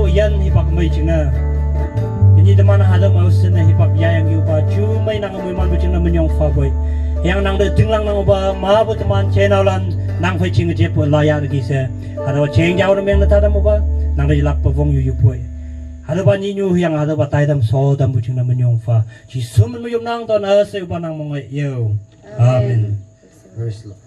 yan hipak may china. Ini teman hada mau sena hipak ya yang yuba cuma nang amoy man bucing naman yung faboy. Yang nang de tinglang nang uba mabu teman channel-an nang fai ching je po layar gise. Hada wa cheng jaw nameng na tada mo ba nang de lak pavong yu yupoy. Hada ba ni nyu yang hada ba tai dam so dam bucing naman yung fa. Chi sumun mo yung nang ton ase uba nang mga yo. Amen. Praise the Lord.